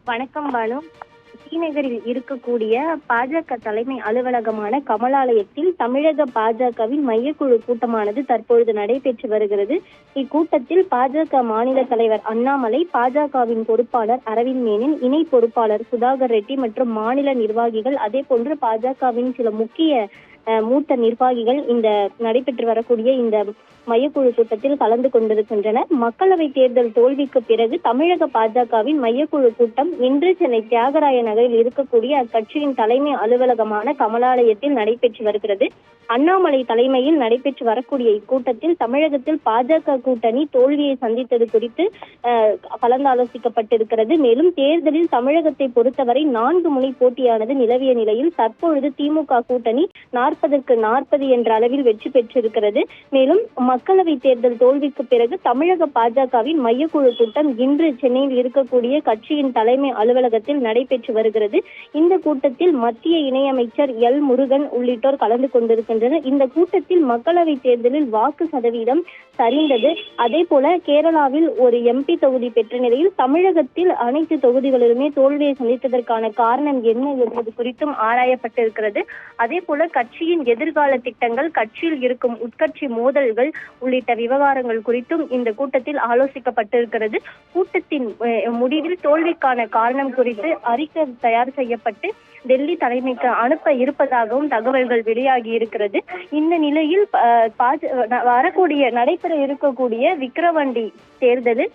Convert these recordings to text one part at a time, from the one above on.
வணக்கம் பானு. ஸ்ரீநகரில் இருக்கக்கூடிய பாஜக தலைமை அலுவலகமான கமலாலயத்தில் தமிழக பாஜகவின் மையக்குழு கூட்டமானது தற்பொழுது நடைபெற்று வருகிறது. இக்கூட்டத்தில் பாஜக மாநில தலைவர் அண்ணாமலை, பாஜகவின் பொறுப்பாளர் அரவிந்த் மேனன், இணை பொறுப்பாளர் சுதாகர் ரெட்டி மற்றும் மாநில நிர்வாகிகள், அதே போன்று பாஜகவின் சில முக்கிய மூத்த நிர்வாகிகள் இந்த நடைபெற்று வரக்கூடிய இந்த மையக்குழு கூட்டத்தில் கலந்து கொண்டிருக்கின்றனர். மக்களவை தேர்தல் தோல்விக்கு பிறகு தமிழக பாஜகவின் மையக்குழு கூட்டம் இன்று சென்னை தியாகராய நகரில் இருக்கக்கூடிய அக்கட்சியின் தலைமை அலுவலகமான கமலாலயத்தில் நடைபெற்று வருகிறது. அண்ணாமலை தலைமையில் நடைபெற்று வரக்கூடிய இக்கூட்டத்தில் தமிழகத்தில் பாஜக கூட்டணி தோல்வியை சந்தித்தது குறித்து கலந்தாலோசிக்கப்பட்டிருக்கிறது. மேலும் தேர்தலில் தமிழகத்தை பொறுத்தவரை 4 முனை போட்டியானது நிலவிய நிலையில் தற்பொழுது திமுக கூட்டணி 40க்கு 40 என்ற அளவில் வெற்றி பெற்றிருக்கிறது. மேலும் மக்களவை தேர்தல் தோல்விக்கு பிறகு தமிழக பாஜகவின் மையக்குழு கூட்டம் இன்று சென்னையில் இருக்கக்கூடிய கட்சியின் தலைமை அலுவலகத்தில் நடைபெற்று வருகிறது. இந்த கூட்டத்தில் மத்திய இணையமைச்சர் எல் முருகன் உள்ளிட்டோர் கலந்து கொண்டிருக்கின்றனர். இந்த கூட்டத்தில் மக்களவை தேர்தலில் வாக்கு சதவீதம் சரிந்தது, அதே போல கேரளாவில் ஒரு எம்பி தொகுதி பெற்ற நிலையில் தமிழகத்தில் அனைத்து தொகுதிகளிலுமே தோல்வியை சந்தித்ததற்கான காரணம் என்ன என்பது குறித்தும் ஆராயப்பட்டிருக்கிறது. அதே போல கட்சியின் எதிர்கால திட்டங்கள், கட்சியில் இருக்கும் உட்கட்சி மோதல்கள் உள்ளிட்ட விவகாரங்கள் குறித்தும் இந்த கூட்டத்தில் ஆலோசிக்கப்பட்டிருக்கிறது. கூட்டத்தின் முடிவில் தோல்விக்கான காரணம் குறித்து அறிக்கை தயார் செய்யப்பட்டு டெல்லி தலைமைக்கு அனுப்ப இருப்பதாகவும் தகவல்கள் வெளியாகி இருக்கிறது. இந்த நிலையில் நடைபெற இருக்கக்கூடிய விக்கிரவாண்டி தேர்தலில்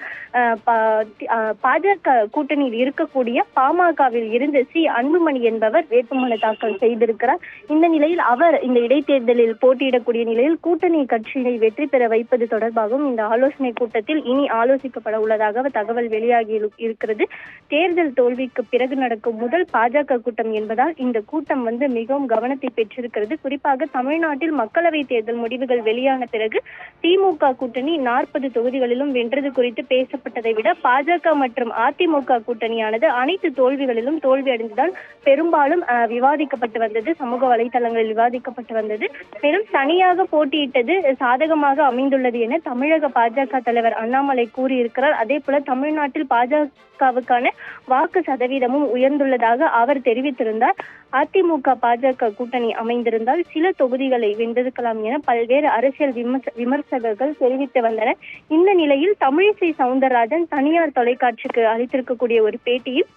பாஜக கூட்டணியில் இருக்கக்கூடிய பாமகவில் இருந்து சி அன்புமணி என்பவர் வேட்புமனு தாக்கல் செய்திருக்கிறார். இந்த நிலையில் அவர் இந்த இடைத்தேர்தலில் போட்டியிடக்கூடிய நிலையில் கூட்டணி கட்சியை வெற்றி பெற வைப்பது தொடர்பாகவும் இந்த ஆலோசனை கூட்டத்தில் இனி ஆலோசிக்கப்பட உள்ளதாக தகவல் வெளியாகி இருக்கிறது. தேர்தல் தோல்விக்கு பிறகு நடக்கும் முதல் பாஜக கூட்டம் என்பதால் இந்த கூட்டம் மிகவும் கவனத்தை பெற்றிருக்கிறது. குறிப்பாக தமிழ்நாட்டில் மக்களவை தேர்தல் முடிவுகள் வெளியான பிறகு திமுக கூட்டணி 40 தொகுதிகளிலும் வென்றது குறித்து பேசப்பட்டதை விட பாஜக மற்றும் அதிமுக கூட்டணியானது அனைத்து தோல்விகளிலும் தோல்வி அடைந்ததால் பெரும்பாலும் விவாதிக்கப்பட்டு வந்தது, சமூக வலைதளங்களில் விவாதிக்கப்பட்டு வந்தது. மேலும் தனியாக போட்டியிட்டது சாதகமாக அமைந்துள்ளது என தமிழக பாஜக தலைவர் அண்ணாமலை கூறியிருக்கிறார். அதே போல தமிழ்நாட்டில் பாஜகவுக்கான வாக்கு சதவீதமும் உயர்ந்துள்ளதாக அவர் தெரிவித்திருந்தார். அதிமுக பாஜக கூட்டணி அமைந்திருந்தால் சில தொகுதிகளை வென்றிருக்கலாம் என பல்வேறு அரசியல் விமர்சகர்கள் தெரிவித்து வந்தனர். இந்த நிலையில் தமிழிசை சவுந்தரராஜன் தனியார் தொலைக்காட்சிக்கு அளித்திருக்கக்கூடிய ஒரு பேட்டியில்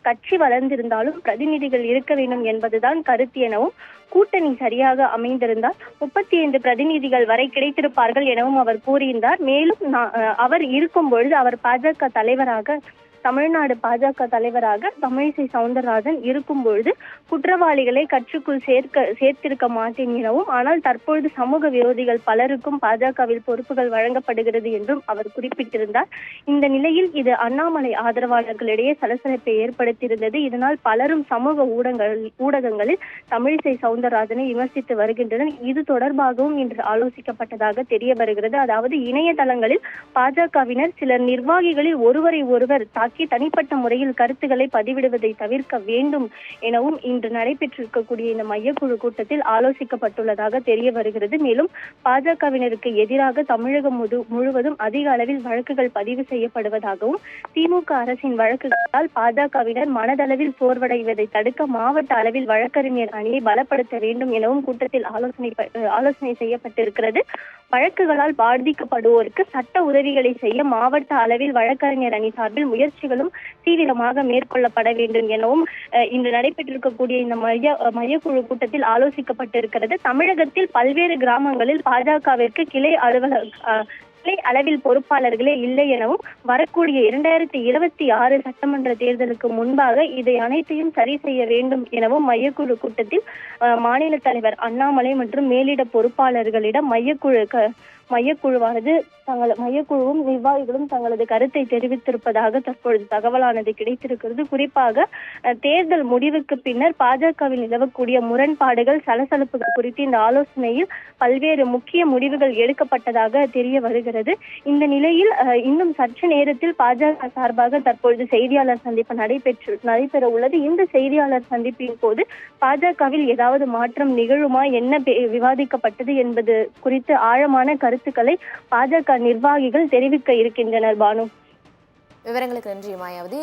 கட்சி வளர்ந்திருந்தாலும் பிரதிநிதிகள் இருக்க வேண்டும் என்பதுதான் கருத்து எனவும், கூட்டணி சரியாக அமைந்திருந்தால் 35 பிரதிநிதிகள் வரை கிடைத்திருப்பார்கள் எனவும் அவர் கூறியிருந்தார். மேலும் அவர் இருக்கும் பொழுது அவர் பாஜக தலைவராக, தமிழ்நாடு பாஜக தலைவராக தமிழிசை சவுந்தரராஜன் இருக்கும் பொழுது குற்றவாளிகளை கட்சிக்குள் சேர்த்திருக்க மாட்டேன் எனவும், ஆனால் தற்பொழுது சமூக விரோதிகள் பலருக்கும் பாஜகவில் பொறுப்புகள் வழங்கப்படுகிறது என்றும் அவர் குறிப்பிட்டிருந்தார். இந்த நிலையில் இது அண்ணாமலை ஆதரவாளர்களிடையே சலசலப்பை ஏற்படுத்தியிருந்தது. இதனால் பலரும் சமூக ஊடகங்களில் தமிழிசை சவுந்தரராஜனை விமர்சித்து வருகின்றனர். இது தொடர்பாகவும் இன்று ஆலோசிக்கப்பட்டதாக தெரிய வருகிறது. அதாவது இணையதளங்களில் பாஜகவினர் சிலர் நிர்வாகிகளில் ஒருவரை ஒருவர் தனிப்பட்ட முறையில் கருத்துக்களை பதிவிடுவதை தவிர்க்க வேண்டும் எனவும் இன்று நடைபெற்றிருக்கக்கூடிய இந்த மையக்குழு கூட்டத்தில் ஆலோசிக்கப்பட்டுள்ளதாக தெரிய வருகிறது. மேலும் பாஜகவினருக்கு எதிராக தமிழகம் முழுவதும் அதிக அளவில் வழக்குகள் பதிவு செய்யப்படுவதாகவும், திமுக அரசின் வழக்குகளால் பாஜகவினர் மனதளவில் சோர்வடைவதை தடுக்க மாவட்ட அளவில் வழக்கறிஞர் அணியை பலப்படுத்த வேண்டும் எனவும் கூட்டத்தில் ஆலோசனை செய்யப்பட்டிருக்கிறது. வழக்குகளால் பாதிக்கப்படுவோருக்கு சட்ட உதவிகளை செய்ய மாவட்ட அளவில் வழக்கறிஞர் அணி சார்பில் முயற்சிகளும் தீவிரமாக மேற்கொள்ளப்பட வேண்டும் எனவும் இன்று நடைபெற்றிருக்கக்கூடிய இந்த மையக்குழு கூட்டத்தில் ஆலோசிக்கப்பட்டிருக்கிறது. தமிழகத்தில் பல்வேறு கிராமங்களில் பாஜகவிற்கு கிளை அளவில் பொறுப்பாளர்களே இல்லை எனவும், வரக்கூடிய 2026 சட்டமன்ற தேர்தலுக்கு முன்பாக இதை அனைத்தையும் சரி செய்ய வேண்டும் எனவும் மையக்குழு கூட்டத்தில் மாநில தலைவர் அண்ணாமலை மற்றும் மேலிட பொறுப்பாளர்களிடம் மையக்குழுவானது மையக்குழுவும் நிர்வாகிகளும் தங்களது கருத்தை தெரிவித்திருப்பதாக தற்பொழுது தகவலானது கிடைத்திருக்கிறது. குறிப்பாக தேர்தல் முடிவுக்கு பின்னர் பாஜகவில் நிலவக்கூடிய முரண்பாடுகள், சலசலப்புகள் குறித்து இந்த ஆலோசனையில் பல்வேறு முக்கிய முடிவுகள் எடுக்கப்பட்டதாக தெரிய வருகிறது. இந்த நிலையில் இன்னும் சற்று நேரத்தில் பாஜக சார்பாக தற்பொழுது செய்தியாளர் சந்திப்பு நடைபெற உள்ளது. இந்த செய்தியாளர் சந்திப்பின் போது பாஜகவில் ஏதாவது மாற்றம் நிகழுமா, என்ன விவாதிக்கப்பட்டது என்பது குறித்து ஆழமான கருத்துக்களை பாஜக நிர்வாகிகள் தெரிவிக்க இருக்கின்றனர். பானு, விவரங்களுக்கு நன்றி மாயாவதி.